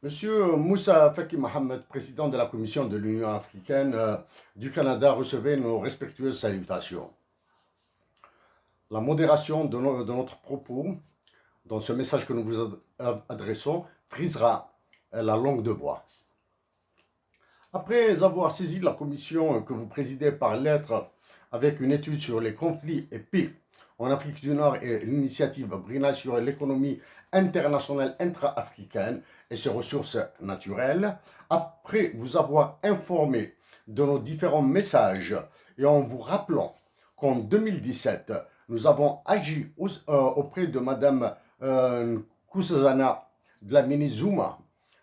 Monsieur Moussa Faki Mohamed, président de la Commission de l'Union africaine du Canada, recevez nos respectueuses salutations. La modération de notre propos dans ce message que nous vous adressons frisera la langue de bois. Après avoir saisi la commission que vous présidez par lettre avec une étude sur les conflits et paix en Afrique du Nord et l'initiative BRINA sur l'économie internationale intra-africaine et ses ressources naturelles, après vous avoir informé de nos différents messages et en vous rappelant qu'en 2017, nous avons agi auprès de Mme Nkosazana Dlamini-Zuma,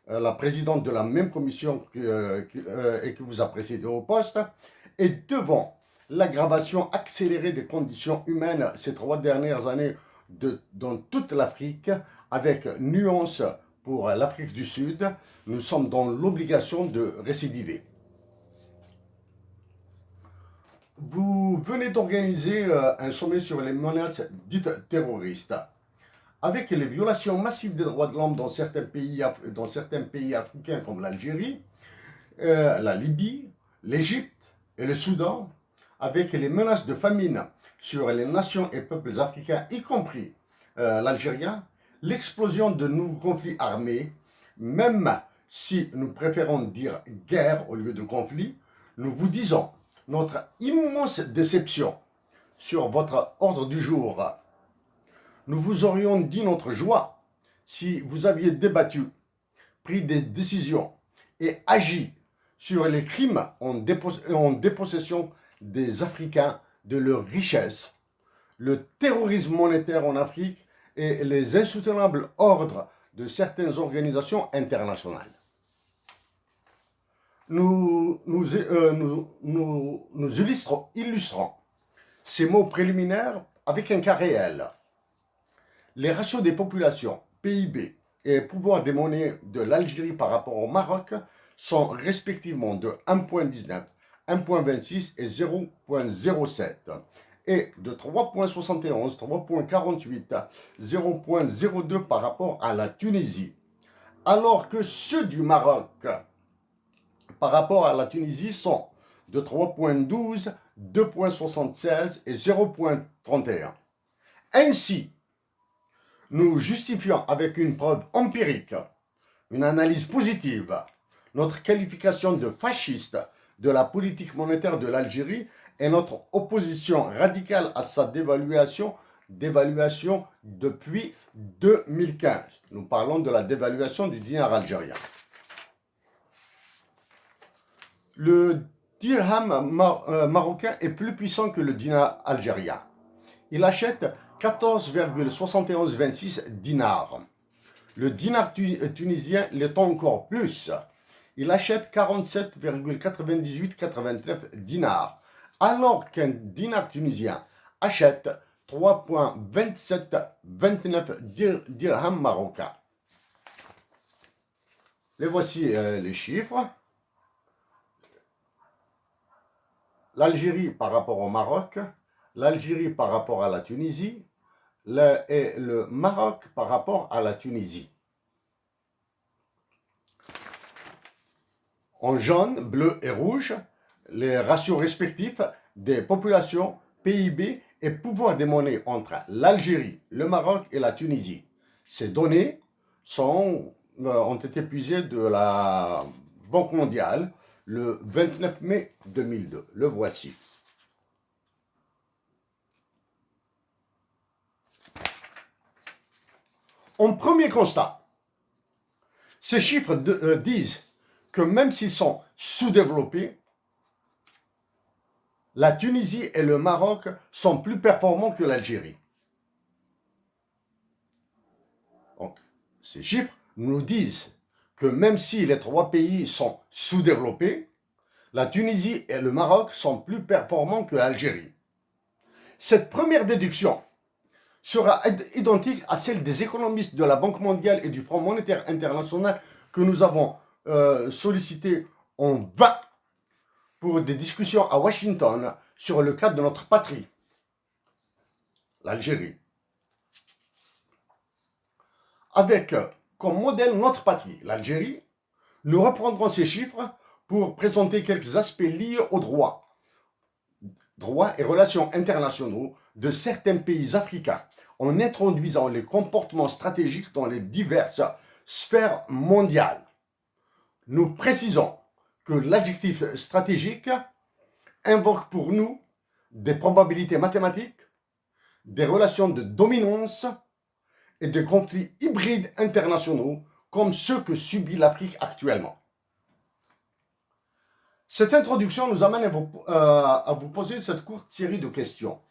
la présidente de la même commission et qui vous a précédé au poste, et devant l'aggravation accélérée des conditions humaines ces 3 dernières années dans toute l'Afrique, avec nuance pour l'Afrique du Sud, nous sommes dans l'obligation de récidiver. Vous venez d'organiser un sommet sur les menaces dites terroristes. Avec les violations massives des droits de l'homme dans certains pays africains comme l'Algérie, la Libye, l'Égypte et le Soudan, avec les menaces de famine sur les nations et peuples africains, y compris l'Algérie, l'explosion de nouveaux conflits armés, même si nous préférons dire guerre au lieu de conflit, nous vous disons notre immense déception sur votre ordre du jour. Nous vous aurions dit notre joie si vous aviez débattu, pris des décisions et agi sur les crimes en dépossession des Africains de leurs richesses, le terrorisme monétaire en Afrique et les insoutenables ordres de certaines organisations internationales. Nous illustrons ces mots préliminaires avec un cas réel. Les ratios des populations, PIB et pouvoir des monnaies de l'Algérie par rapport au Maroc sont respectivement de 1,19, 1,26 et 0,07 et de 3,71, 3,48, 0,02 par rapport à la Tunisie. Alors que ceux du Maroc par rapport à la Tunisie sont de 3,12, 2,76 et 0,31. Ainsi, nous justifions avec une preuve empirique, une analyse positive, notre qualification de fasciste de la politique monétaire de l'Algérie et notre opposition radicale à sa dévaluation depuis 2015. Nous parlons de la dévaluation du dinar algérien. Le dirham marocain est plus puissant que le dinar algérien. Il achète 14,7126 dinars. Le dinar tunisien l'est encore plus. Il achète 47,9889 dinars, alors qu'un dinar tunisien achète 3,2729 dirhams marocains. Les voici les chiffres. L'Algérie par rapport au Maroc, l'Algérie par rapport à la Tunisie et le Maroc par rapport à la Tunisie. En jaune, bleu et rouge, les ratios respectifs des populations, PIB et pouvoir des monnaies entre l'Algérie, le Maroc et la Tunisie. Ces données ont été puisées de la Banque mondiale le 29 mai 2002. Le voici. En premier constat, ces chiffres disent que même s'ils sont sous-développés, la Tunisie et le Maroc sont plus performants que l'Algérie. Ces chiffres nous disent que même si les 3 pays sont sous-développés, la Tunisie et le Maroc sont plus performants que l'Algérie. Cette première déduction sera identique à celle des économistes de la Banque mondiale et du Fonds monétaire international que nous avons sollicité en vain pour des discussions à Washington sur le cas de notre patrie, l'Algérie. Avec comme modèle notre patrie, l'Algérie. Nous reprendrons ces chiffres pour présenter quelques aspects liés aux droits et relations internationaux de certains pays africains, en introduisant les comportements stratégiques dans les diverses sphères mondiales. Nous précisons que l'adjectif stratégique invoque pour nous des probabilités mathématiques, des relations de dominance et des conflits hybrides internationaux comme ceux que subit l'Afrique actuellement. Cette introduction nous amène à vous poser cette courte série de questions.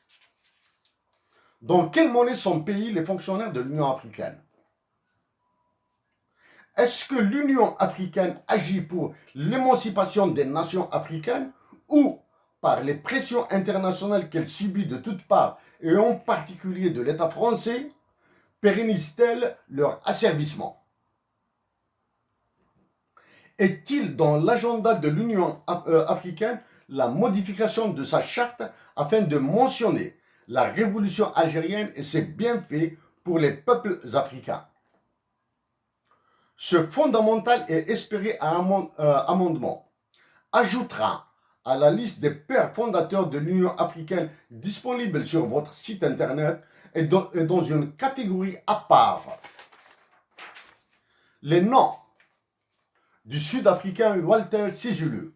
Dans quelle monnaie sont payés les fonctionnaires de l'Union africaine? Est-ce que l'Union africaine agit pour l'émancipation des nations africaines ou par les pressions internationales qu'elle subit de toutes parts et en particulier de l'État français, pérennise-t-elle leur asservissement? Est-il dans l'agenda de l'Union africaine la modification de sa charte afin de mentionner la révolution algérienne et ses bienfaits pour les peuples africains? Ce fondamental et espéré amendement ajoutera à la liste des pères fondateurs de l'Union africaine disponible sur votre site internet et dans une catégorie à part les noms du Sud-Africain Walter Sisulu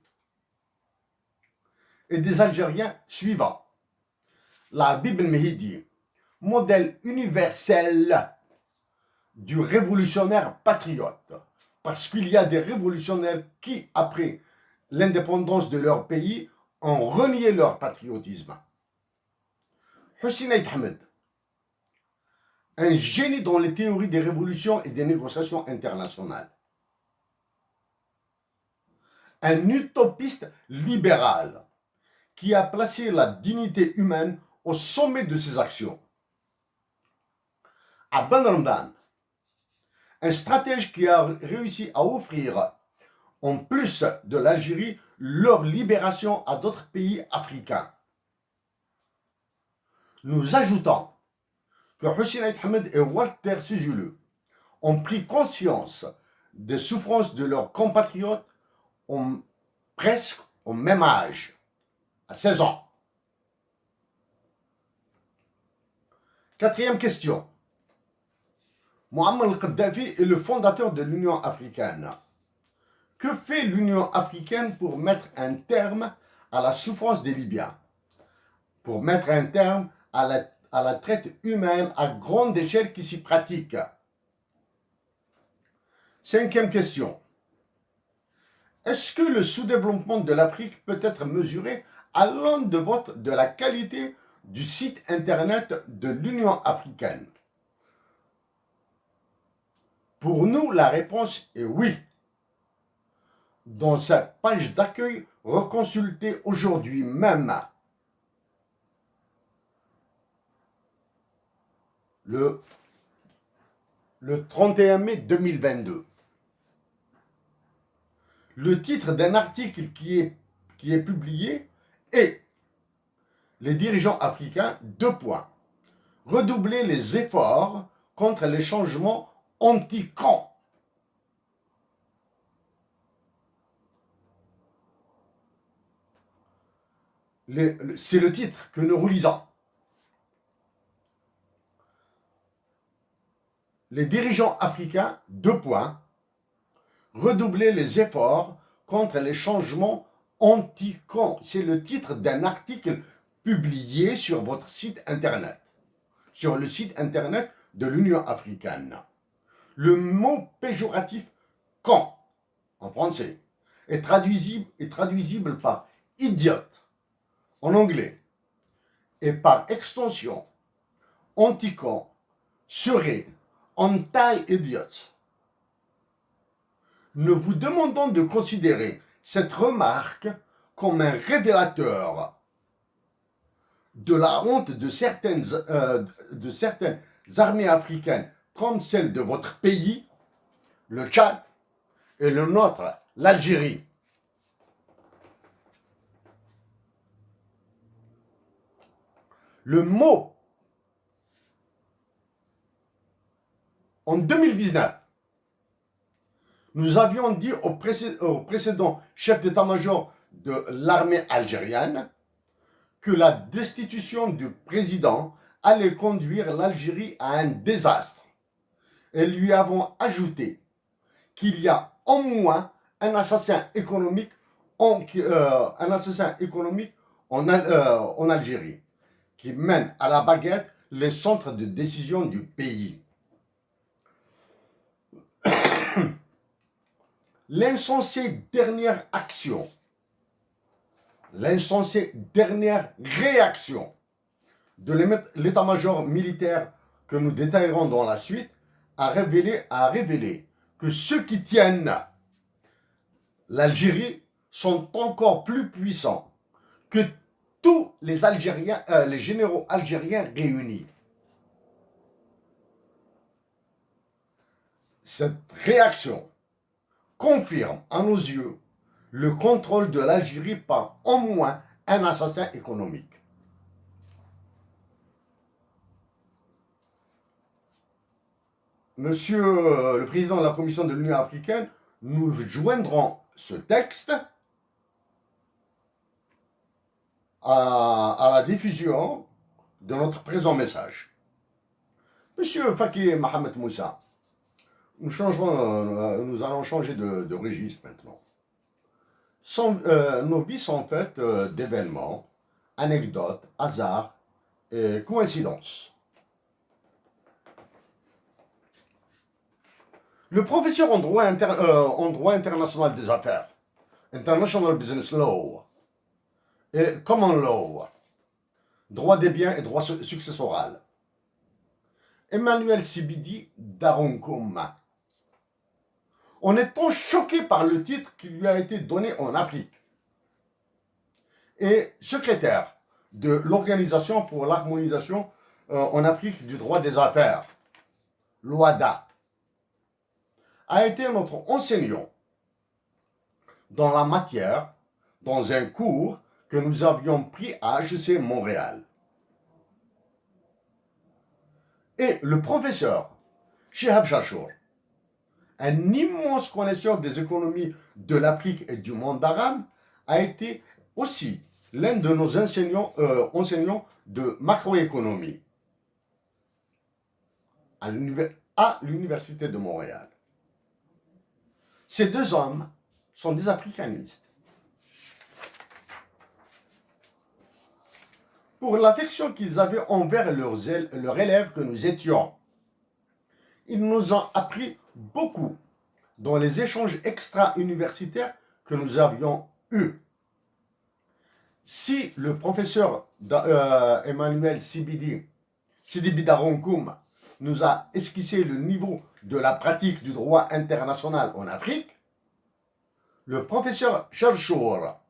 et des Algériens suivants. Labib el-Mehidi, modèle universel du révolutionnaire patriote, parce qu'il y a des révolutionnaires qui, après l'indépendance de leur pays, ont renié leur patriotisme. Hussein Ait Ahmed, un génie dans les théories des révolutions et des négociations internationales. Un utopiste libéral qui a placé la dignité humaine au sommet de ses actions. Abdel Ramdan, un stratège qui a réussi à offrir, en plus de l'Algérie, leur libération à d'autres pays africains. Nous ajoutons que Hussein Ait Ahmed et Walter Sisulu ont pris conscience des souffrances de leurs compatriotes presque au même âge, à 16 ans. Quatrième question. Mouammar el-Kadhafi est le fondateur de l'Union africaine. Que fait l'Union africaine pour mettre un terme à la souffrance des Libyens? Pour mettre un terme à la traite humaine à grande échelle qui s'y pratique? Cinquième question. Est-ce que le sous-développement de l'Afrique peut être mesuré à l'aune de la qualité du site internet de l'Union africaine? Pour nous, la réponse est oui. Dans sa page d'accueil reconsultée aujourd'hui même, le 31 mai 2022. Le titre d'un article qui est publié est les dirigeants africains, redoubler les efforts contre les changements anti-camps. C'est le titre que nous relisons. Les dirigeants africains, redoubler les efforts contre les changements anti-camps. C'est le titre d'un article publié sur votre site internet, sur le site internet de l'Union africaine. Le mot péjoratif camp, en français, est traduisible par idiote en anglais et par extension anti-camp serait anti-idiot. Nous vous demandons de considérer cette remarque comme un révélateur de la honte de certaines armées africaines comme celle de votre pays, le Tchad, et le nôtre, l'Algérie. Le mot, en 2019, Nous avions dit au précédent chef d'état-major de l'armée algérienne que la destitution du président allait conduire l'Algérie à un désastre. Et lui avons ajouté qu'il y a au moins un assassin économique en Algérie qui mène à la baguette les centres de décision du pays. L'insensée dernière action, l'insensée dernière réaction de l'état-major militaire que nous détaillerons dans la suite a révélé que ceux qui tiennent l'Algérie sont encore plus puissants que tous les Algériens, les généraux algériens réunis. Cette réaction confirme à nos yeux le contrôle de l'Algérie par au moins un assassin économique. Monsieur le président de la Commission de l'Union africaine, nous joindrons ce texte à la diffusion de notre présent message. Monsieur Faki Mohamed Moussa, nous allons changer de registre maintenant. Nos vies sont faites d'événements, anecdotes, hasards et coïncidences. Le professeur en droit international des affaires, International Business Law, et Common Law, droit des biens et droit successoral, Emmanuel Sibidi Daronkoum, en étant choqué par le titre qui lui a été donné en Afrique, et secrétaire de l'Organisation pour l'harmonisation en Afrique du droit des affaires, l'OADA, a été notre enseignant dans la matière dans un cours que nous avions pris à HEC Montréal. Et le professeur Chehab Chachour, un immense connaisseur des économies de l'Afrique et du monde arabe, a été aussi l'un de nos enseignants de macroéconomie à l'Université de Montréal. Ces deux hommes sont des africanistes. Pour l'affection qu'ils avaient envers leurs élèves que nous étions, ils nous ont appris beaucoup dans les échanges extra-universitaires que nous avions eus. Si le professeur Emmanuel Sibidi Daronkoum nous a esquissé le niveau de la pratique du droit international en Afrique, le professeur Chachour,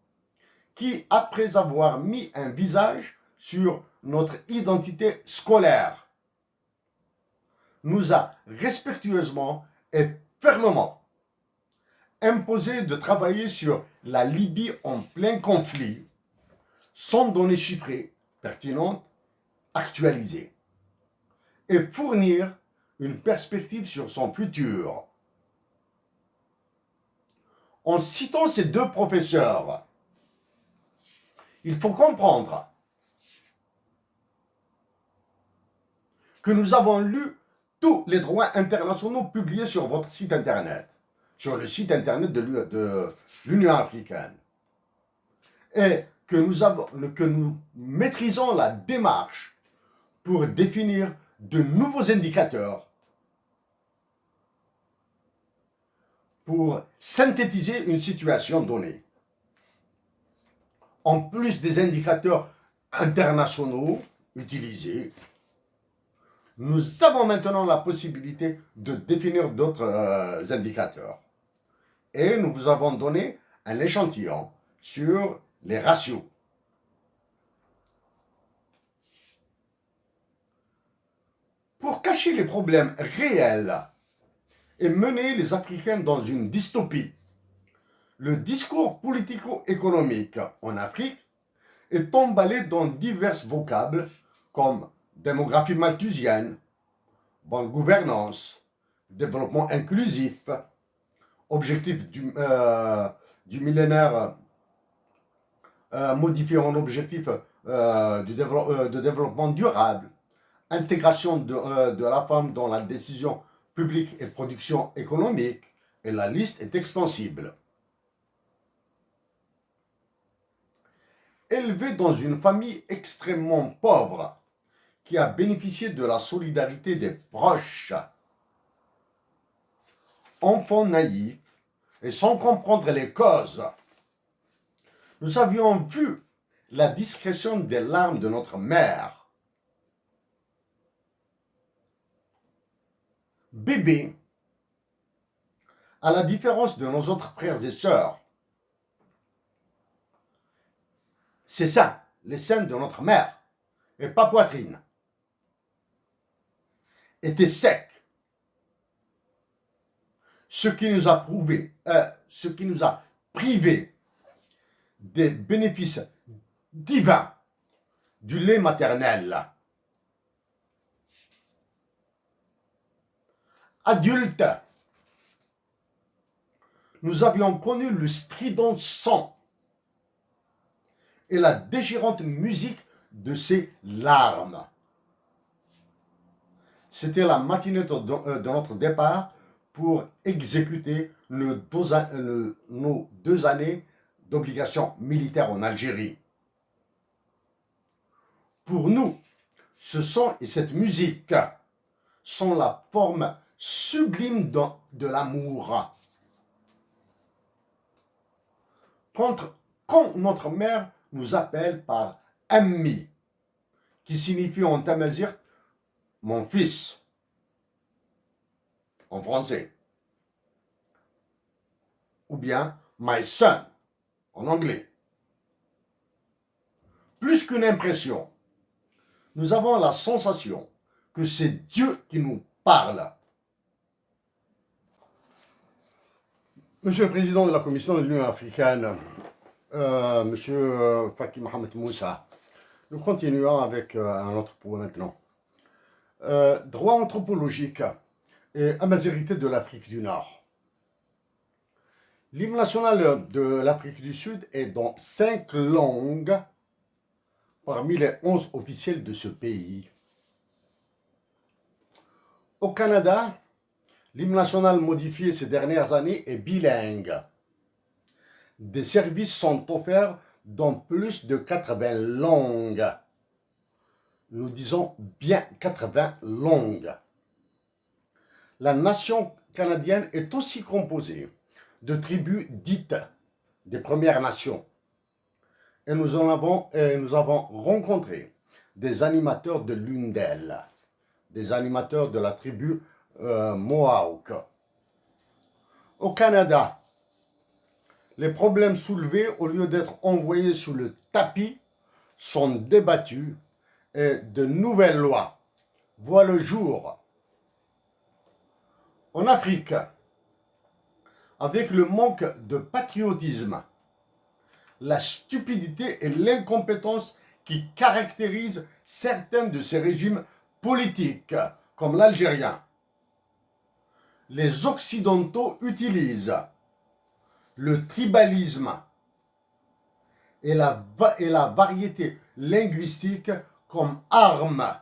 qui, après avoir mis un visage sur notre identité scolaire, nous a respectueusement et fermement imposé de travailler sur la Libye en plein conflit, sans données chiffrées, pertinentes, actualisées, et fournir une perspective sur son futur. En citant ces deux professeurs, il faut comprendre que nous avons lu tous les droits internationaux publiés sur votre site internet, sur le site internet de l'Union africaine, et que nous maîtrisons la démarche pour définir de nouveaux indicateurs pour synthétiser une situation donnée. En plus des indicateurs internationaux utilisés, nous avons maintenant la possibilité de définir d'autres indicateurs. Et nous vous avons donné un échantillon sur les ratios. Pour cacher les problèmes réels et mener les Africains dans une dystopie, le discours politico-économique en Afrique est emballé dans divers vocables comme démographie malthusienne, bonne gouvernance, développement inclusif, objectifs du millénaire modifiés en objectifs de développement durable, intégration de la femme dans la décision publique et production économique, et la liste est extensible. Élevé dans une famille extrêmement pauvre, qui a bénéficié de la solidarité des proches, enfant naïf et sans comprendre les causes, nous avions vu la discrétion des larmes de notre mère. Bébé, à la différence de nos autres frères et sœurs, c'est ça, les seins de notre mère, et pas poitrine, étaient secs. Ce qui nous a privé des bénéfices divins du lait maternel. Adultes, nous avions connu le strident son et la déchirante musique de ses larmes. C'était la matinée de notre départ pour exécuter nos 2 années d'obligation militaire en Algérie. Pour nous, ce son et cette musique sont la forme sublime de l'amour. Quand notre mère nous appelle par Ammi, qui signifie en tamazight mon fils, en français, ou bien my son, en anglais. Plus qu'une impression, nous avons la sensation que c'est Dieu qui nous parle. Monsieur le Président de la Commission de l'Union africaine, Monsieur Faki Mohamed Moussa, nous continuons avec un autre point maintenant. Droit anthropologique et amazérité de l'Afrique du Nord. L'hymne national de l'Afrique du Sud est dans 5 langues parmi les 11 officiels de ce pays. Au Canada, l'hymne national modifié ces dernières années est bilingue. Des services sont offerts dans plus de 80 langues. Nous disons bien 80 langues. La nation canadienne est aussi composée de tribus dites des Premières Nations. Et nous avons rencontré des animateurs de l'une d'elles, des animateurs de la tribu Mohawk. Au Canada, les problèmes soulevés, au lieu d'être envoyés sous le tapis, sont débattus et de nouvelles lois voient le jour. En Afrique, avec le manque de patriotisme, la stupidité et l'incompétence qui caractérisent certains de ces régimes politiques, comme l'algérien, les Occidentaux utilisent le tribalisme et la variété linguistique comme arme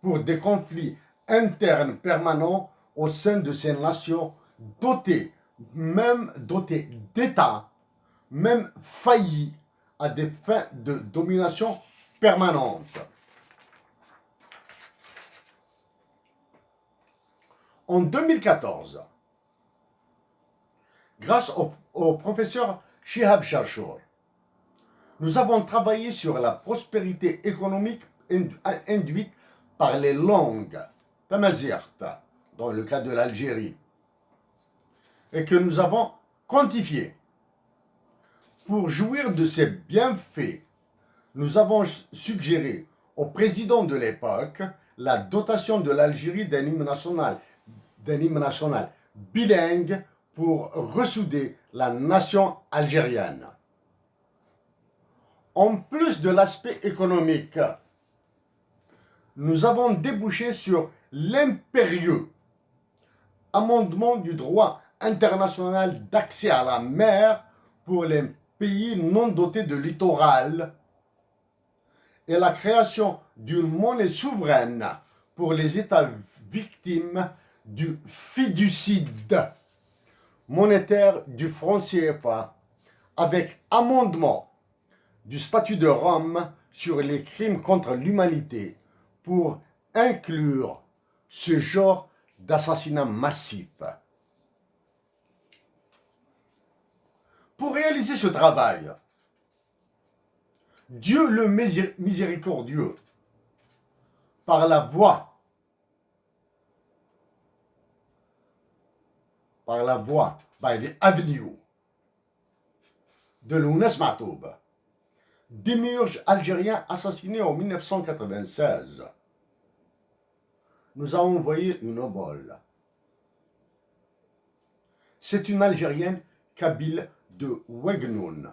pour des conflits internes permanents au sein de ces nations dotées d'États, même faillis à des fins de domination permanente. En 2014, grâce au professeur Shihab Charchour, nous avons travaillé sur la prospérité économique induite par les langues tamazight, dans le cas de l'Algérie, et que nous avons quantifié. Pour jouir de ces bienfaits, nous avons suggéré au président de l'époque la dotation de l'Algérie d'un hymne national bilingue pour ressouder la nation algérienne. En plus de l'aspect économique, nous avons débouché sur l'impérieux amendement du droit international d'accès à la mer pour les pays non dotés de littoral et la création d'une monnaie souveraine pour les États victimes du fiducide monétaire du franc CFA avec amendement du statut de Rome sur les crimes contre l'humanité pour inclure ce genre d'assassinat massif. Pour réaliser ce travail, Dieu le miséricordieux, par la voie by the avenue de Lounes Matoub, démiurge algérien assassiné en 1996, nous a envoyé une obole. C'est une Algérienne kabyle de Ouegnoun.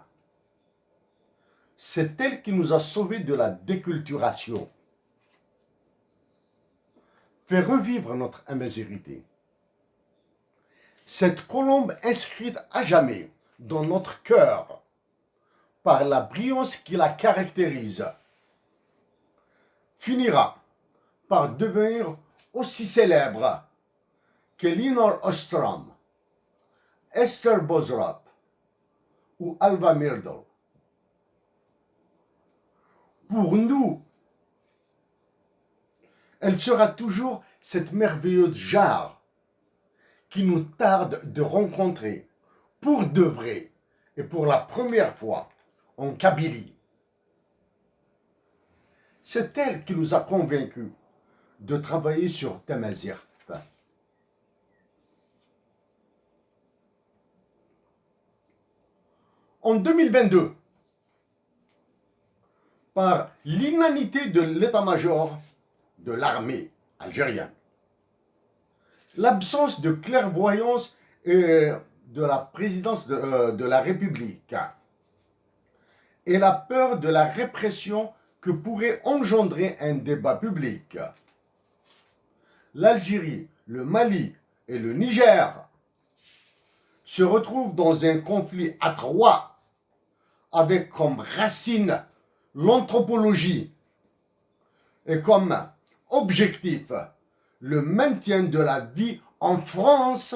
C'est elle qui nous a sauvés de la déculturation, fait revivre notre imbécilité. Cette colombe inscrite à jamais dans notre cœur par la brillance qui la caractérise, finira par devenir aussi célèbre que Elinor Ostrom, Esther Bozrop ou Alva Myrdal. Pour nous, elle sera toujours cette merveilleuse jarre qui nous tarde de rencontrer pour de vrai et pour la première fois en Kabylie. C'est elle qui nous a convaincus de travailler sur Tamazirt. En 2022, par l'inanité de l'état-major de l'armée algérienne, l'absence de clairvoyance de la présidence de la République et la peur de la répression que pourrait engendrer un débat public, l'Algérie, le Mali et le Niger se retrouvent dans un conflit à trois avec comme racine l'anthropologie et comme objectif le maintien de la vie en France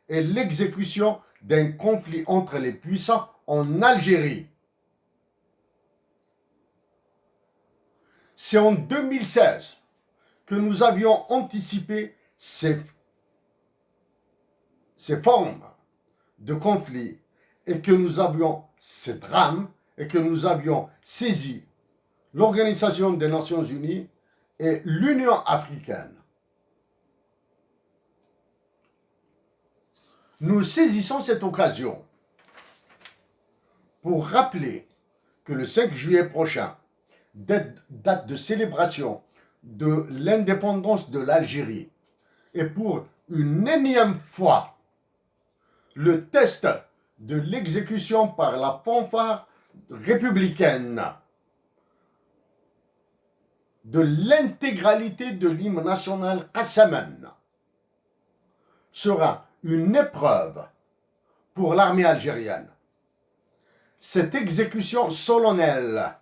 et l'exécution d'un conflit entre les puissants en Algérie. C'est en 2016 que nous avions anticipé ces formes de conflit et que nous avions ces drames et que nous avions saisi l'Organisation des Nations Unies et l'Union africaine. Nous saisissons cette occasion pour rappeler que le 5 juillet prochain, date de célébration de l'indépendance de l'Algérie, et pour une énième fois, le test de l'exécution par la fanfare républicaine de l'intégralité de l'hymne national Qassaman sera une épreuve pour l'armée algérienne. Cette exécution solennelle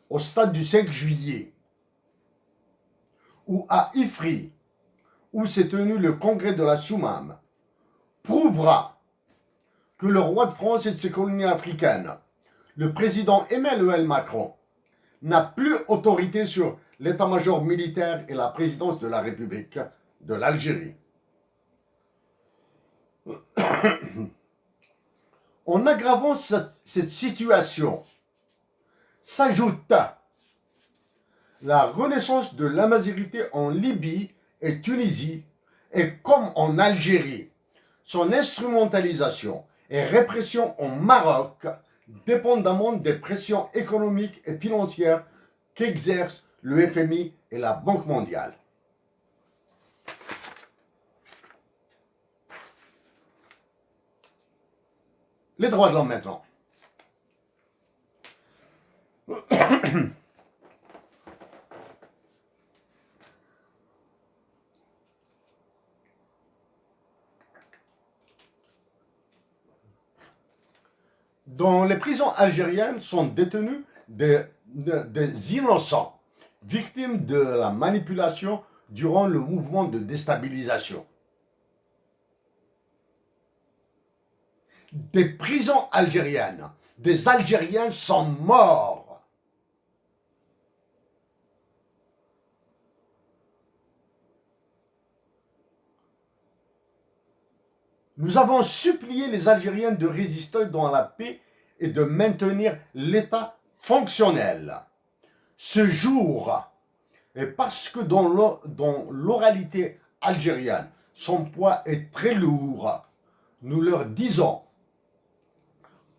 au stade du 5 juillet ou à Ifri, où s'est tenu le congrès de la Soumam, prouvera que le roi de France et de ses colonies africaines, le président Emmanuel Macron, n'a plus autorité sur l'état-major militaire et la présidence de la République de l'Algérie. En aggravant cette situation, s'ajoute la renaissance de l'amazigité en Libye et Tunisie, et comme en Algérie, son instrumentalisation et répression au Maroc, dépendamment des pressions économiques et financières qu'exercent le FMI et la Banque mondiale. Les droits de l'homme maintenant. Dans les prisons algériennes sont détenus des innocents, victimes de la manipulation durant le mouvement de déstabilisation. Des prisons algériennes, des Algériens sont morts. Nous avons supplié les Algériens de résister dans la paix et de maintenir l'État fonctionnel. Ce jour, et parce que dans l'oralité algérienne, son poids est très lourd, nous leur disons,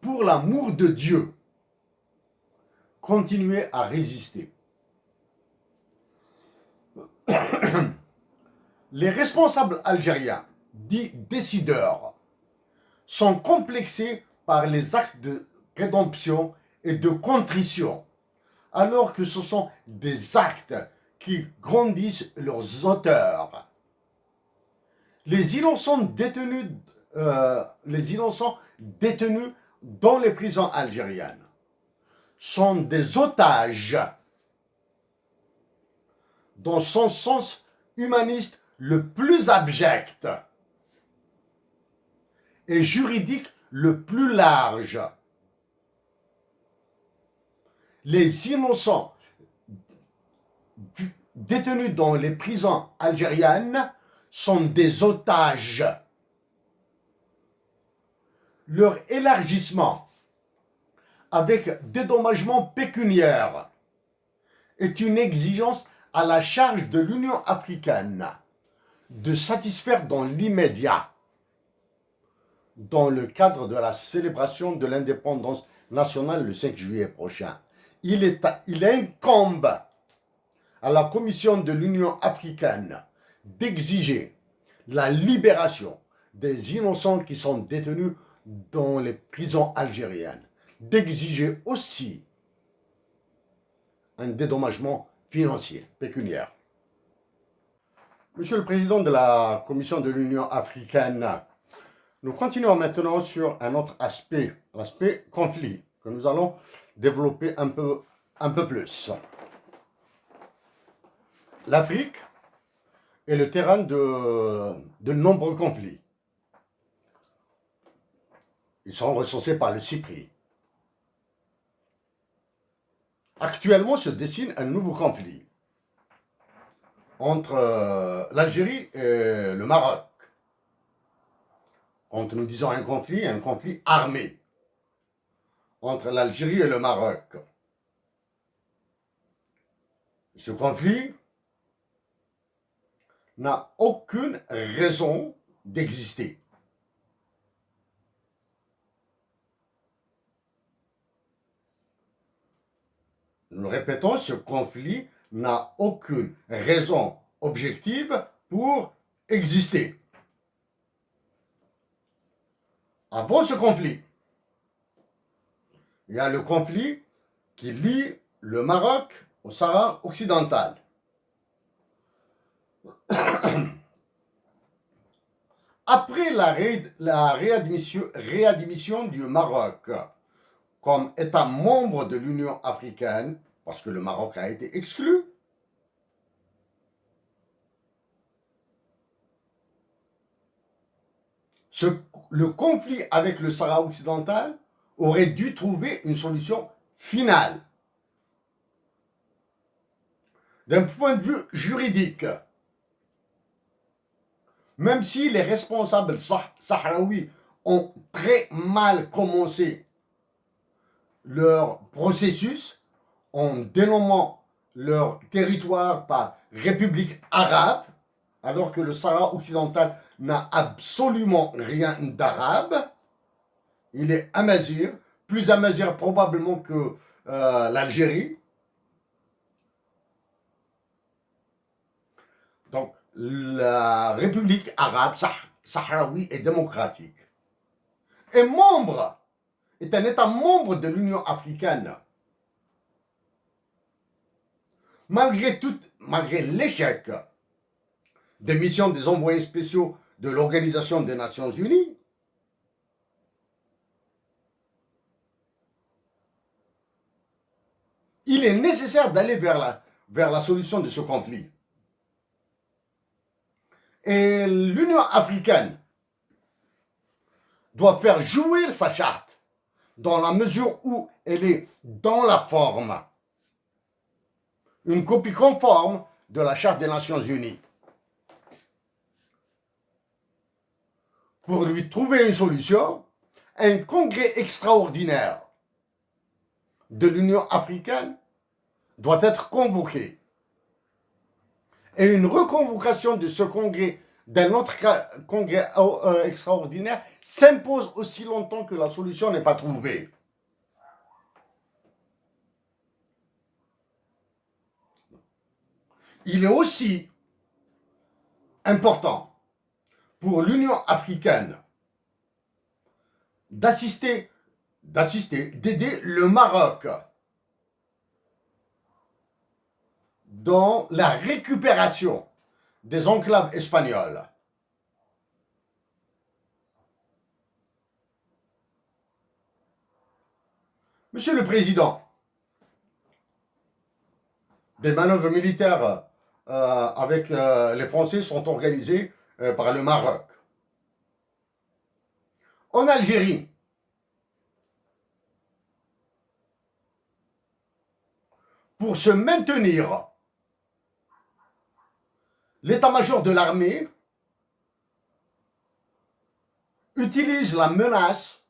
pour l'amour de Dieu, continuez à résister. Les responsables algériens, dits décideurs, sont complexés par les actes de rédemption et de contrition, alors que ce sont des actes qui grandissent leurs auteurs. Les innocents détenus dans les prisons algériennes sont des otages dans son sens humaniste le plus abject et juridique le plus large. Les innocents détenus dans les prisons algériennes sont des otages. Leur élargissement avec dédommagement pécuniaire est une exigence à la charge de l'Union africaine de satisfaire dans l'immédiat, dans le cadre de la célébration de l'indépendance nationale le 5 juillet prochain. Il incombe à la Commission de l'Union africaine d'exiger la libération des innocents qui sont détenus dans les prisons algériennes, d'exiger aussi un dédommagement financier, pécuniaire. Monsieur le Président de la Commission de l'Union africaine, nous continuons maintenant sur un autre aspect, l'aspect conflit, que nous allons développer un peu plus. L'Afrique est le terrain de nombreux conflits. Ils sont recensés par le CIPRI. Actuellement se dessine un nouveau conflit entre l'Algérie et le Maroc. Quand nous disons un conflit armé entre l'Algérie et le Maroc. Ce conflit n'a aucune raison d'exister. Nous le répétons, ce conflit n'a aucune raison objective pour exister. Avant ce conflit, il y a le conflit qui lie le Maroc au Sahara occidental. Après la réadmission du Maroc comme État membre de l'Union africaine, parce que le Maroc a été exclu, le conflit avec le Sahara occidental aurait dû trouver une solution finale. D'un point de vue juridique, même si les responsables sahraouis ont très mal commencé leur processus en dénommant leur territoire par République arabe, alors que le Sahara occidental n'a absolument rien d'arabe. Il est amazigh, plus amazigh probablement que l'Algérie. Donc, la République arabe sahraoui est démocratique. Est un État membre de l'Union africaine. Malgré l'échec des missions des envoyés spéciaux de l'Organisation des Nations Unies, il est nécessaire d'aller vers la solution de ce conflit. Et l'Union africaine doit faire jouer sa charte dans la mesure où elle est dans la forme, une copie conforme de la Charte des Nations Unies. Pour lui trouver une solution, un congrès extraordinaire de l'Union africaine doit être convoqué. Et une reconvocation de ce congrès, d'un autre congrès extraordinaire, s'impose aussi longtemps que la solution n'est pas trouvée. Il est aussi important pour l'Union africaine d'aider le Maroc dans la récupération des enclaves espagnoles. Monsieur le Président, des manœuvres militaires avec les Français sont organisées par le Maroc. En Algérie, pour se maintenir, l'état-major de l'armée utilise la menace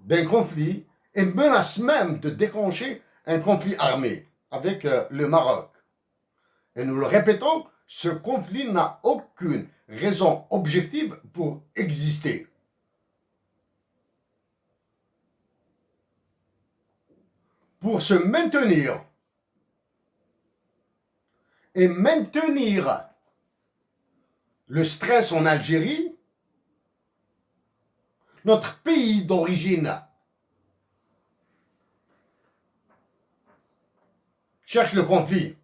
d'un conflit et menace même de déclencher un conflit armé avec le Maroc. Et nous le répétons, ce conflit n'a aucune raison objective pour exister. Pour se maintenir et maintenir le stress en Algérie, notre pays d'origine cherche le conflit.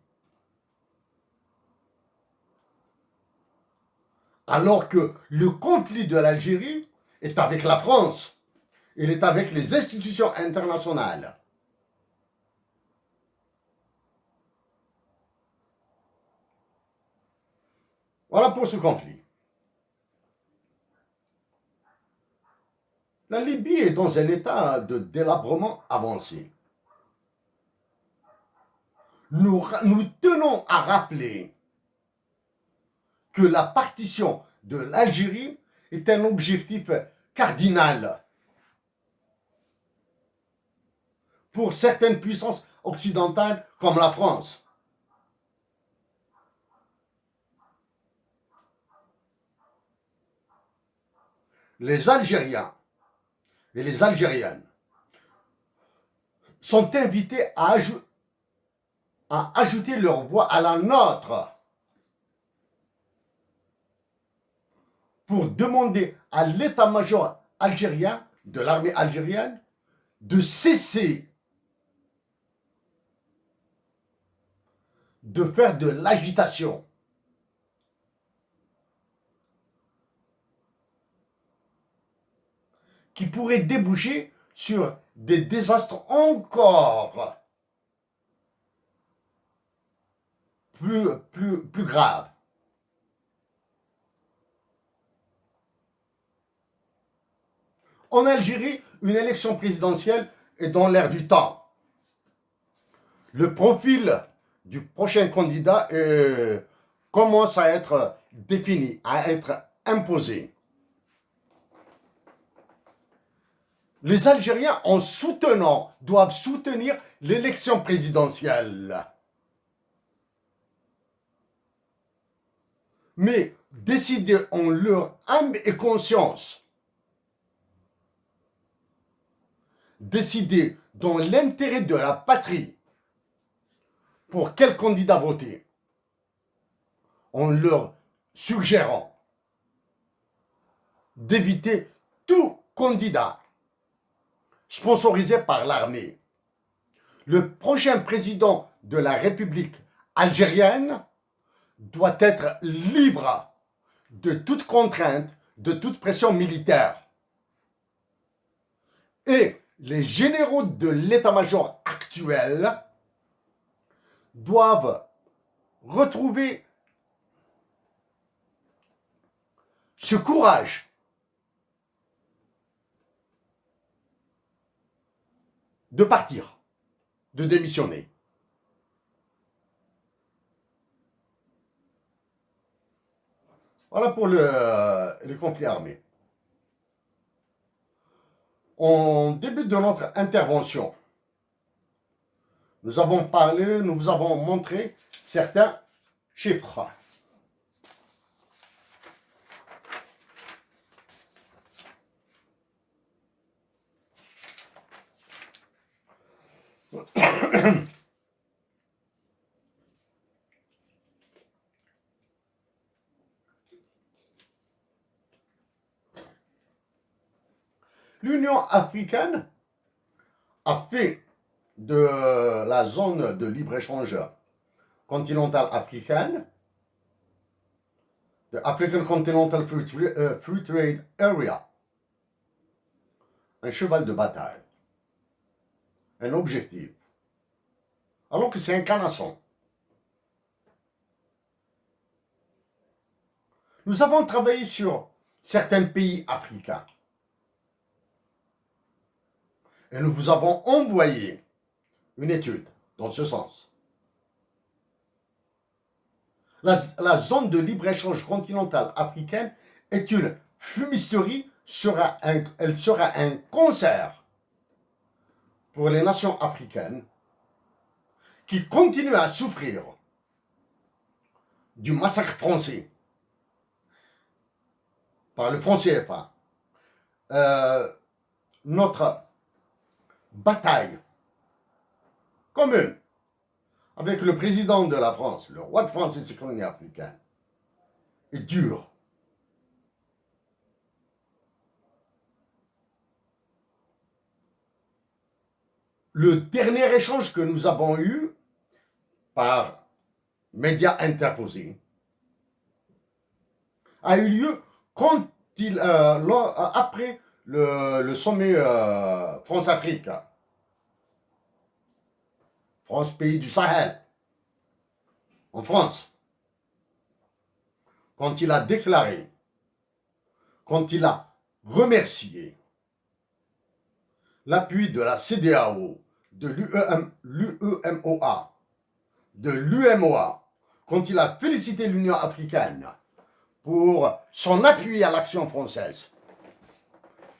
Alors que le conflit de l'Algérie est avec la France, il est avec les institutions internationales. Voilà pour ce conflit. La Libye est dans un état de délabrement avancé. Nous tenons à rappeler que la partition de l'Algérie est un objectif cardinal pour certaines puissances occidentales comme la France. Les Algériens et les Algériennes sont invités à ajouter leur voix à la nôtre pour demander à l'état-major algérien, de l'armée algérienne, de cesser de faire de l'agitation. Qui pourrait déboucher sur des désastres encore plus graves. En Algérie, une élection présidentielle est dans l'air du temps. Le profil du prochain candidat commence à être défini, à être imposé. Les Algériens, doivent soutenir l'élection présidentielle. Mais décider en leur âme et conscience, décider dans l'intérêt de la patrie pour quel candidat voter, en leur suggérant d'éviter tout candidat sponsorisé par l'armée. Le prochain président de la République algérienne doit être libre de toute contrainte, de toute pression militaire. Et les généraux de l'état-major actuel doivent retrouver ce courage de partir, de démissionner. Voilà pour le conflit armé. En début de notre intervention, nous avons parlé, nous vous avons montré certains chiffres. L'Union africaine a fait de la zone de libre-échange continentale africaine, the African Continental Free Trade Area, un cheval de bataille, un objectif, alors que c'est un canasson. Nous avons travaillé sur certains pays africains et nous vous avons envoyé une étude dans ce sens. La zone de libre-échange continentale africaine est une fumisterie, elle sera un concert pour les nations africaines qui continuent à souffrir du massacre français par le franc CFA. Notre bataille commune avec le président de la France, le roi de France et ses colonies africaines, est dure. Le dernier échange que nous avons eu par médias interposés a eu lieu quand après le sommet France-Afrique. France, pays du Sahel, en France, quand il a déclaré, quand il a remercié l'appui de la CEDEAO, de l'UEMOA, de l'UMOA, quand il a félicité l'Union africaine pour son appui à l'action française,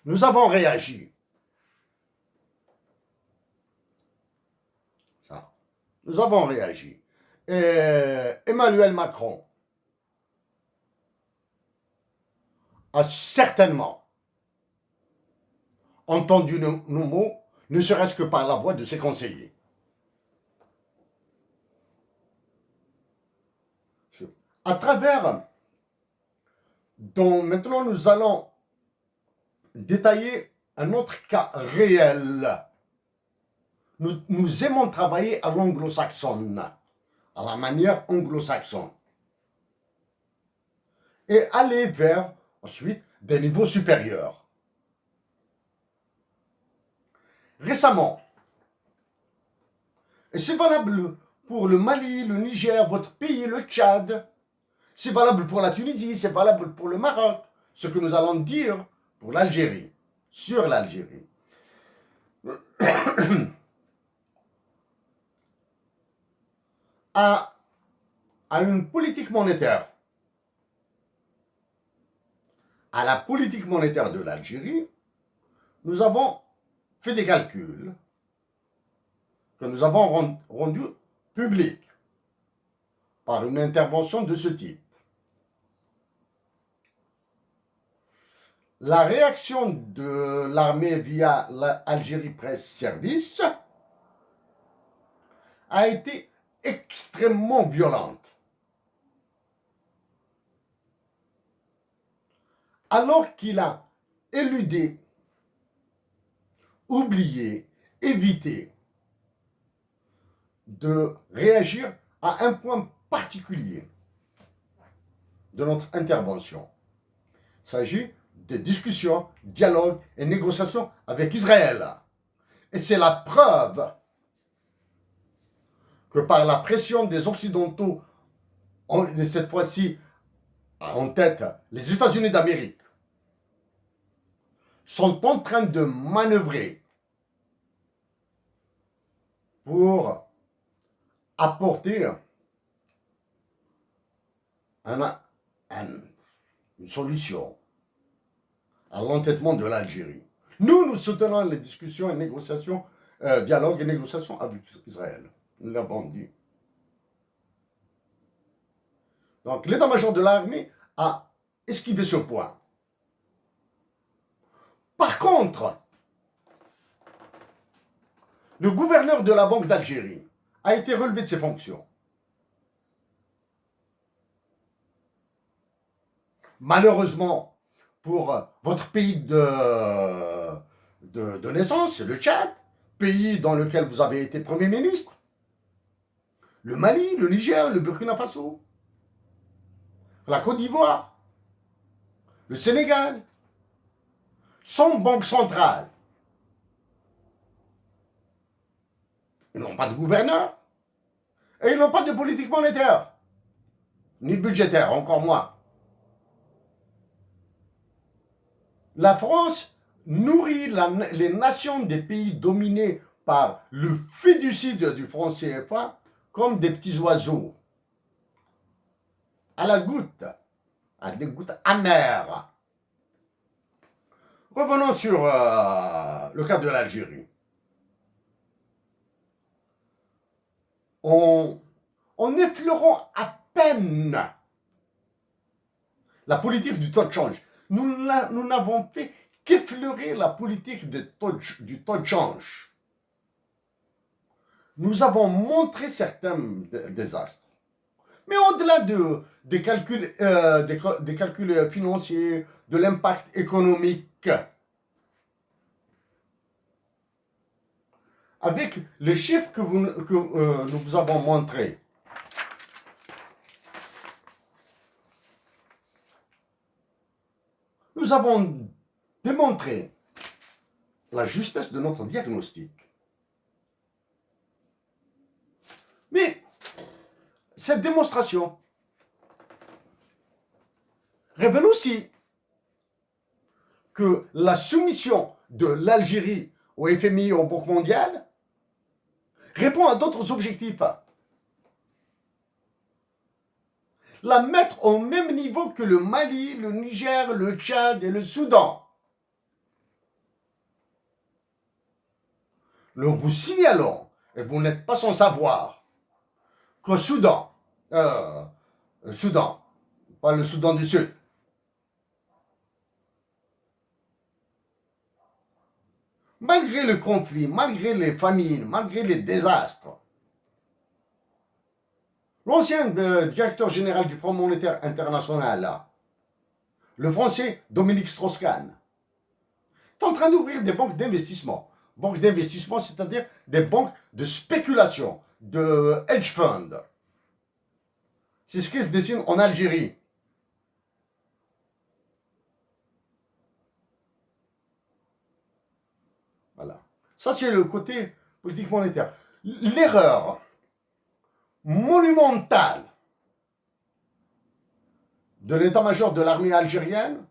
nous avons réagi. Nous avons réagi. Et Emmanuel Macron a certainement entendu nos mots, ne serait-ce que par la voix de ses conseillers. À travers, dont maintenant nous allons détailler un autre cas réel. Nous aimons travailler à l'anglo-saxonne, à la manière anglo-saxonne, et aller vers, ensuite, des niveaux supérieurs. Récemment, et c'est valable pour le Mali, le Niger, votre pays, le Tchad, c'est valable pour la Tunisie, c'est valable pour le Maroc, ce que nous allons dire pour l'Algérie, sur l'Algérie. À une politique monétaire, à la politique monétaire de l'Algérie, nous avons fait des calculs que nous avons rendus publics par une intervention de ce type. La réaction de l'armée via l'Algérie Presse Service a été extrêmement violente. Alors qu'il a éludé, oublié, évité de réagir à un point particulier de notre intervention. Il s'agit des discussions, dialogues et négociations avec Israël. Et c'est la preuve que par la pression des Occidentaux, cette fois-ci en tête les États-Unis d'Amérique, sont en train de manœuvrer pour apporter une solution à l'entêtement de l'Algérie. Nous soutenons les discussions et négociations, dialogues et négociations avec Israël. Nous l'avons dit. Donc l'état-major de l'armée a esquivé ce point. Par contre, le gouverneur de la Banque d'Algérie a été relevé de ses fonctions. Malheureusement, pour votre pays de naissance, le Tchad, pays dans lequel vous avez été Premier ministre, le Mali, le Niger, le Burkina Faso, la Côte d'Ivoire, le Sénégal, sans banque centrale. Ils n'ont pas de gouverneur et ils n'ont pas de politique monétaire, ni budgétaire, encore moins. La France nourrit les nations des pays dominés par le fiducide du franc CFA comme des petits oiseaux, à la goutte, à des gouttes amères. Revenons sur le cas de l'Algérie. En effleurant à peine la politique du taux de change, nous n'avons fait qu'effleurer la politique du taux de change. Nous avons montré certains désastres. Mais au-delà des calculs financiers, de l'impact économique, avec les chiffres que nous vous avons montrés, nous avons démontré la justesse de notre diagnostic. Mais cette démonstration révèle aussi que la soumission de l'Algérie au FMI et aux banques mondiales répond à d'autres objectifs. La mettre au même niveau que le Mali, le Niger, le Tchad et le Soudan. Nous vous signalons, et vous n'êtes pas sans savoir, qu'au Soudan, pas le Soudan du Sud, malgré le conflit, malgré les famines, malgré les désastres, l'ancien directeur général du Fonds monétaire international, le français Dominique Strauss-Kahn, est en train d'ouvrir des banques d'investissement. Banques d'investissement, c'est-à-dire des banques de spéculation, de hedge fund. C'est ce qui se dessine en Algérie. Voilà. Ça, c'est le côté politique monétaire. L'erreur monumentale de l'état-major de l'armée algérienne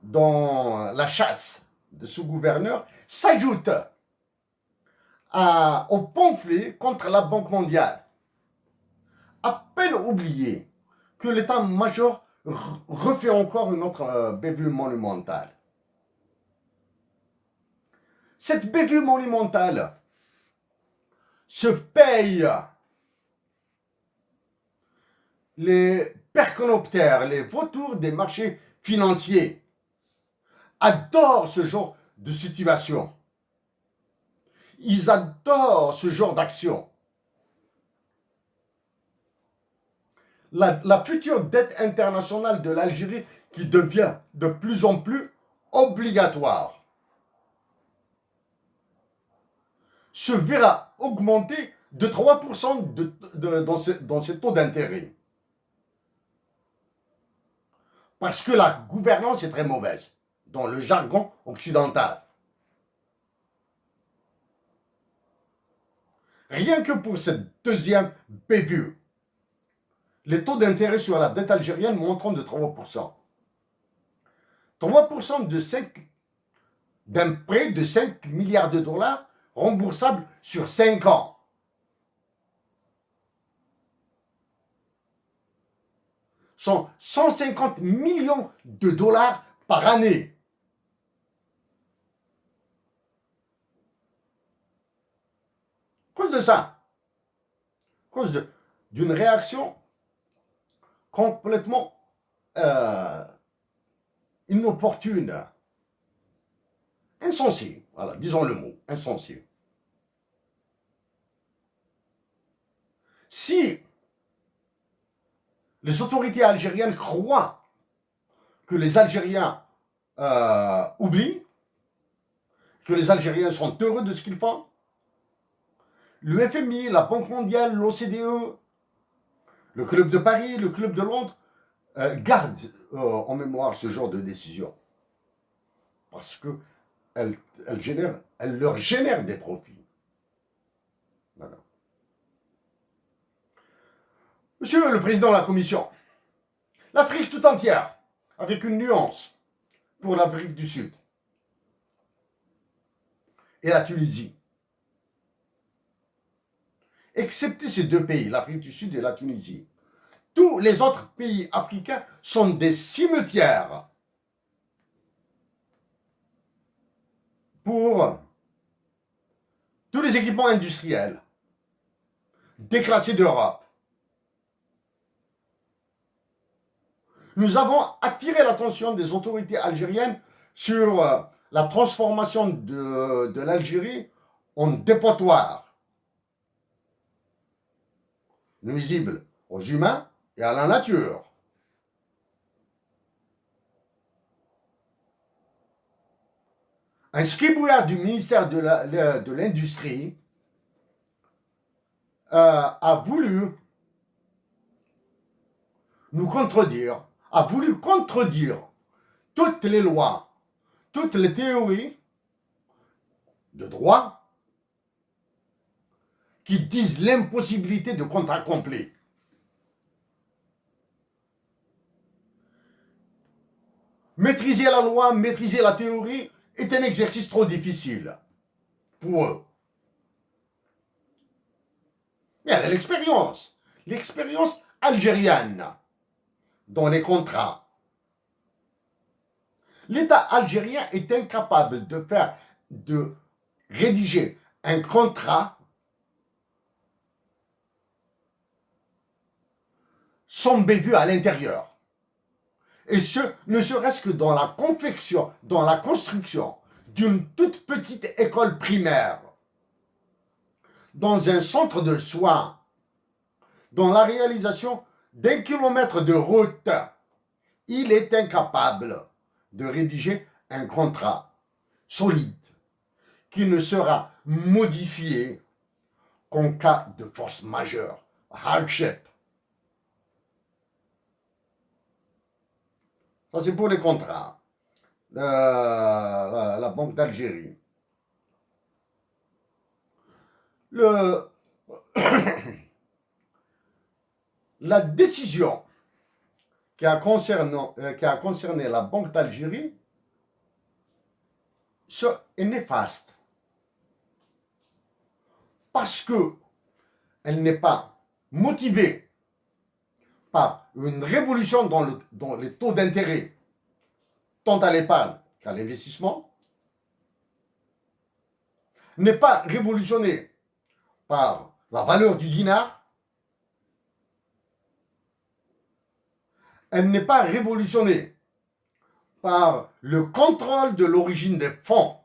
dans la chasse de sous-gouverneur s'ajoute au pamphlet contre la Banque mondiale. À peine oublié que l'état-major refait encore une autre bévue monumentale. Cette bévue monumentale se paye les perconoptères, les vautours des marchés financiers adorent ce genre de situation. Ils adorent ce genre d'action. La future dette internationale de l'Algérie qui devient de plus en plus obligatoire se verra augmenter de 3% dans ces taux d'intérêt. Parce que la gouvernance est très mauvaise, dans le jargon occidental. Rien que pour cette deuxième bévue, les taux d'intérêt sur la dette algérienne monteront de 3%. 3% d'un prêt de 5 milliards de dollars remboursable sur 5 ans. Sont 150 millions de dollars par année. À cause de ça, à cause d'une réaction complètement inopportune, insensée, voilà, disons le mot, insensée. Si les autorités algériennes croient que les Algériens oublient, que les Algériens sont heureux de ce qu'ils font, le FMI, la Banque mondiale, l'OCDE, le Club de Paris, le Club de Londres gardent en mémoire ce genre de décision. Parce qu'elles leur génèrent des profits. Voilà. Monsieur le Président de la Commission, l'Afrique tout entière, avec une nuance pour l'Afrique du Sud et la Tunisie, excepté ces deux pays, l'Afrique du Sud et la Tunisie, tous les autres pays africains sont des cimetières pour tous les équipements industriels déclassés d'Europe. Nous avons attiré l'attention des autorités algériennes sur la transformation de l'Algérie en dépotoir nuisible aux humains et à la nature. Un scribouillard du ministère de l'Industrie a voulu nous contredire, a voulu contredire toutes les lois, toutes les théories de droit qui disent l'impossibilité de contrat complet. Maîtriser la loi, maîtriser la théorie est un exercice trop difficile pour eux. Il y a l'expérience algérienne dans les contrats. L'État algérien est incapable de rédiger un contrat sans bévue à l'intérieur. Et ce, ne serait-ce que dans la confection, dans la construction d'une toute petite école primaire, dans un centre de soins, dans la réalisation d'1 kilomètre de route, il est incapable de rédiger un contrat solide qui ne sera modifié qu'en cas de force majeure, hardship. Ça, c'est pour les contrats. La Banque d'Algérie. La décision qui a concerné la Banque d'Algérie est néfaste. Parce qu'elle n'est pas motivée par une révolution dans les taux d'intérêt, tant à l'épargne qu'à l'investissement, n'est pas révolutionnée par la valeur du dinar, elle n'est pas révolutionnée par le contrôle de l'origine des fonds.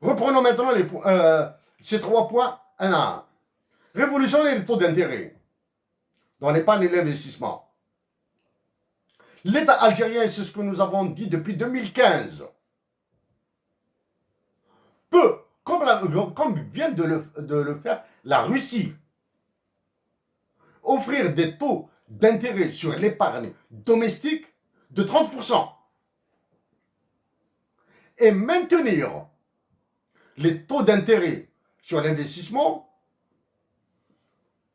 Reprenons maintenant ces 3 points un à un. Révolutionner les taux d'intérêt dans l'épargne et l'investissement. L'État algérien, c'est ce que nous avons dit depuis 2015, peut, comme vient de le faire la Russie, offrir des taux d'intérêt sur l'épargne domestique de 30%. et maintenir les taux d'intérêt sur l'investissement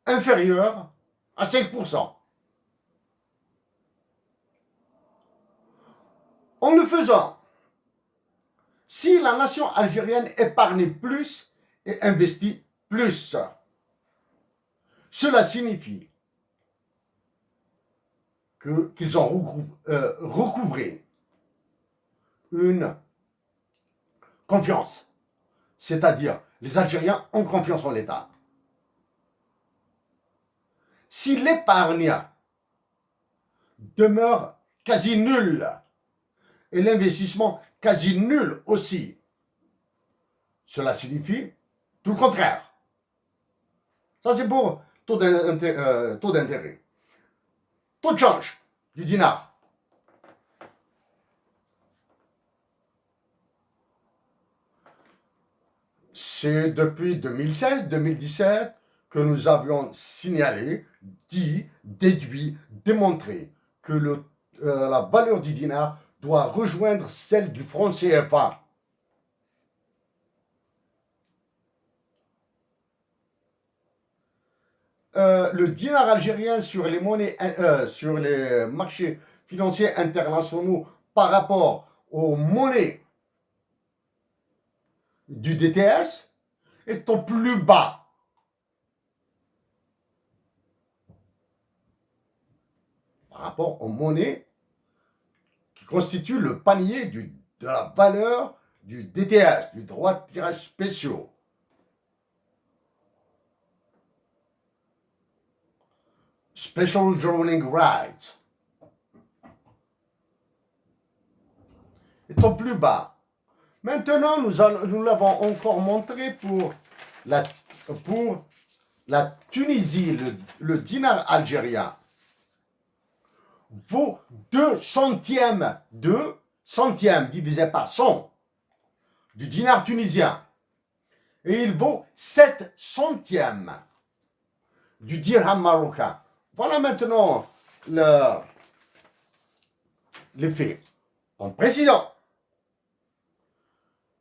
inférieurs à 5%. En le faisant, si la nation algérienne épargne plus et investit plus, cela signifie qu'ils ont recouvré une confiance. C'est-à-dire, les Algériens ont confiance en l'État. Si l'épargne demeure quasi nulle et l'investissement quasi nul aussi, cela signifie tout le contraire. Ça, c'est pour taux d'intérêt. Taux de change du dinar. C'est depuis 2016-2017 que nous avions signalé, dit, déduit, démontré que la valeur du dinar doit rejoindre celle du franc CFA. Le dinar algérien sur les monnaies, sur les marchés financiers internationaux par rapport aux monnaies du DTS est au plus bas. Par rapport aux monnaies qui constituent le panier de la valeur du DTS, du droit de tirage spéciaux. Special Drawing Rights. Est au plus bas. Maintenant, nous l'avons encore montré pour la Tunisie, le dinar algérien vaut 2 centièmes divisé par 100 du dinar tunisien. Et il vaut 7 centièmes du dirham marocain. Voilà maintenant les faits. En précisant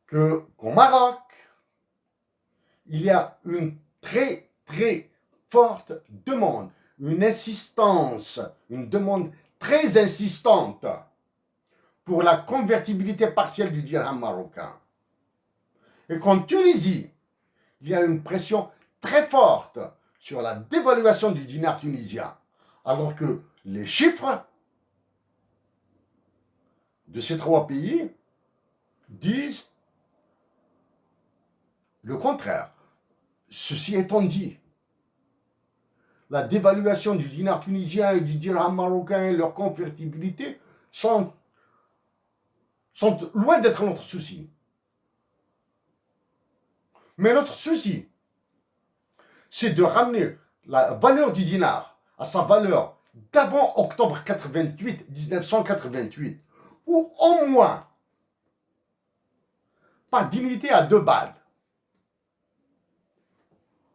qu'au Maroc, il y a une très très forte demande, une insistance, une demande très insistante pour la convertibilité partielle du dirham marocain. Et qu'en Tunisie, il y a une pression très forte sur la dévaluation du dinar tunisien, alors que les chiffres de ces trois pays disent le contraire. Ceci étant dit, la dévaluation du dinar tunisien et du dirham marocain et leur convertibilité sont loin d'être notre souci. Mais notre souci, c'est de ramener la valeur du dinar à sa valeur d'avant octobre 1988, ou au moins, par dignité à 2 balles.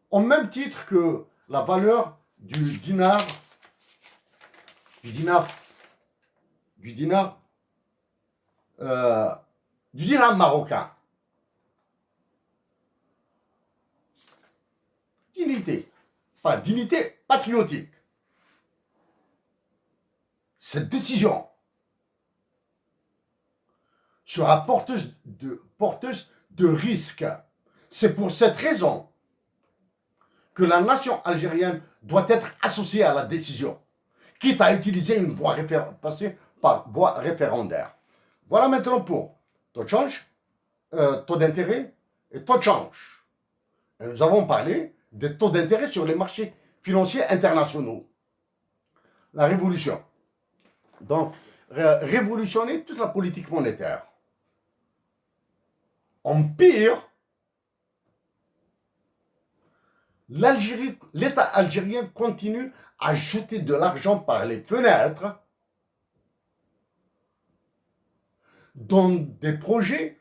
Au même titre que la valeur du dinar marocain. Dignité, pas dignité patriotique. Cette décision sera porteuse de risques. C'est pour cette raison que la nation algérienne doit être associée à la décision, quitte à utiliser une voie passer par voie référendaire. Voilà maintenant pour taux de change, taux d'intérêt et taux de change. Et nous avons parlé des taux d'intérêt sur les marchés financiers internationaux. La révolution. Donc, révolutionner toute la politique monétaire. En pire, l'État algérien continue à jeter de l'argent par les fenêtres dans des projets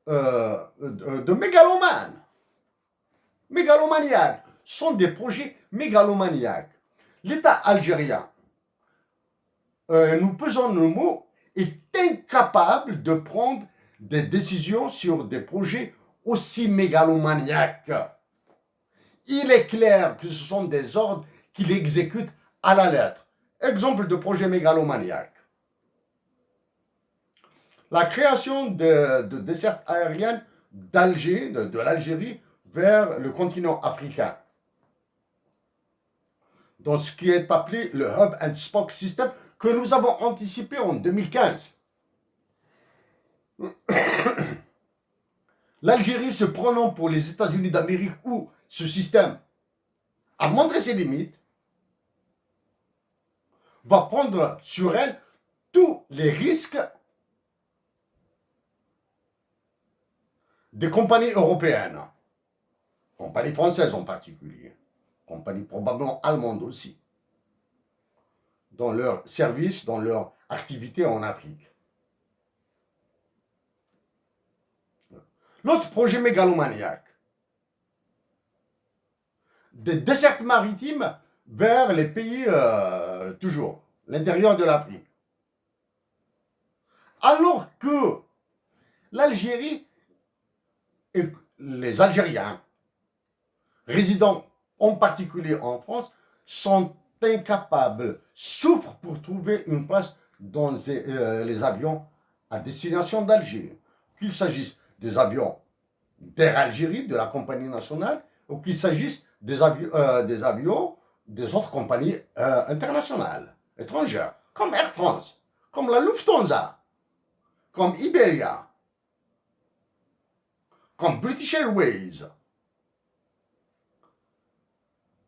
de mégalomanes. Mégalomaniaques. Sont des projets mégalomaniaques. L'État algérien, nous pesons nos mots, est incapable de prendre des décisions sur des projets aussi mégalomaniaques. Il est clair que ce sont des ordres qu'il exécute à la lettre. Exemple de projet mégalomaniaque. La création de dessertes aériennes d'Alger, de l'Algérie, vers le continent africain. Dans ce qui est appelé le Hub and Spoke System, que nous avons anticipé en 2015. L'Algérie se prenant pour les États-Unis d'Amérique où ce système a montré ses limites, va prendre sur elle tous les risques des compagnies européennes, compagnies françaises en particulier, compagnies probablement allemandes aussi, dans leur service, dans leur activité en Afrique. L'autre projet mégalomaniaque, des dessertes maritimes vers les pays, toujours, l'intérieur de l'Afrique. Alors que l'Algérie et les Algériens, résidant en particulier en France, sont incapables, souffrent pour trouver une place dans les avions à destination d'Alger. Qu'il s'agisse des avions d'Air Algérie, de la compagnie nationale, ou qu'il s'agisse des avions des autres compagnies internationales, étrangères, comme Air France, comme la Lufthansa, comme Iberia, comme British Airways,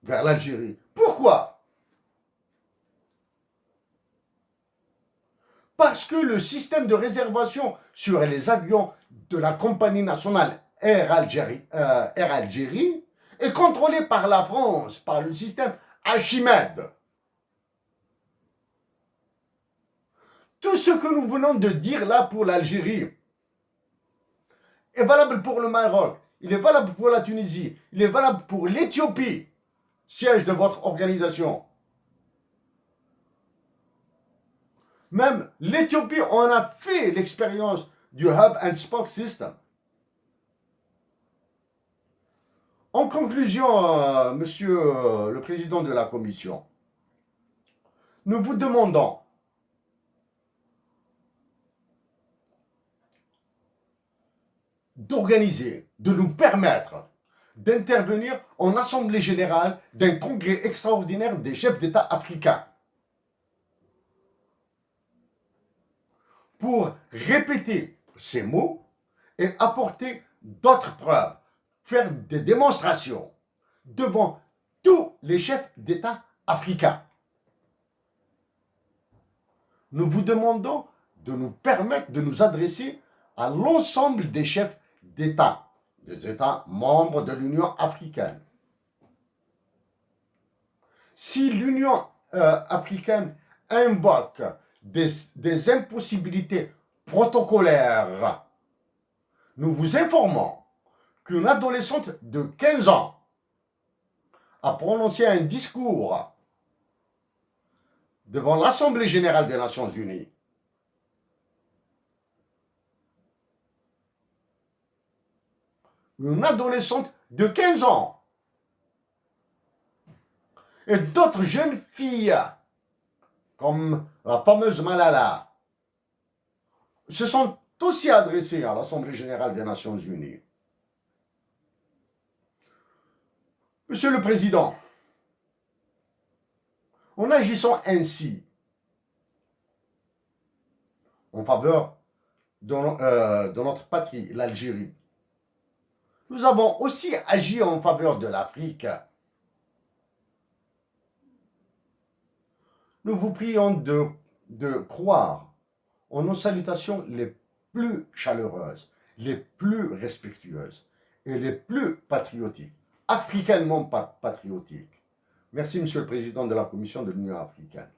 vers l'Algérie. Pourquoi? Parce que le système de réservation sur les avions de la compagnie nationale Air Algérie est contrôlé par la France, par le système Archimède. Tout ce que nous venons de dire là pour l'Algérie est valable pour le Maroc, il est valable pour la Tunisie, il est valable pour l'Éthiopie, siège de votre organisation. Même l'Éthiopie en a fait l'expérience du Hub and Spoke System. En conclusion, monsieur le président de la commission, nous vous demandons d'organiser, de nous permettre d'intervenir en assemblée générale d'un congrès extraordinaire des chefs d'État africains pour répéter ces mots et apporter d'autres preuves, faire des démonstrations devant tous les chefs d'État africains. Nous vous demandons de nous permettre de nous adresser à l'ensemble des chefs d'État, des États membres de l'Union africaine. Si l'Union africaine invoque des impossibilités protocolaires, nous vous informons qu'une adolescente de 15 ans a prononcé un discours devant l'Assemblée générale des Nations unies. Une adolescente de 15 ans et d'autres jeunes filles, comme la fameuse Malala, se sont aussi adressées à l'Assemblée générale des Nations unies. Monsieur le Président, en agissant ainsi en faveur de notre patrie, l'Algérie, nous avons aussi agi en faveur de l'Afrique. Nous vous prions de croire en nos salutations les plus chaleureuses, les plus respectueuses et les plus patriotiques, africainement patriotiques. Merci, Monsieur le Président de la Commission de l'Union africaine.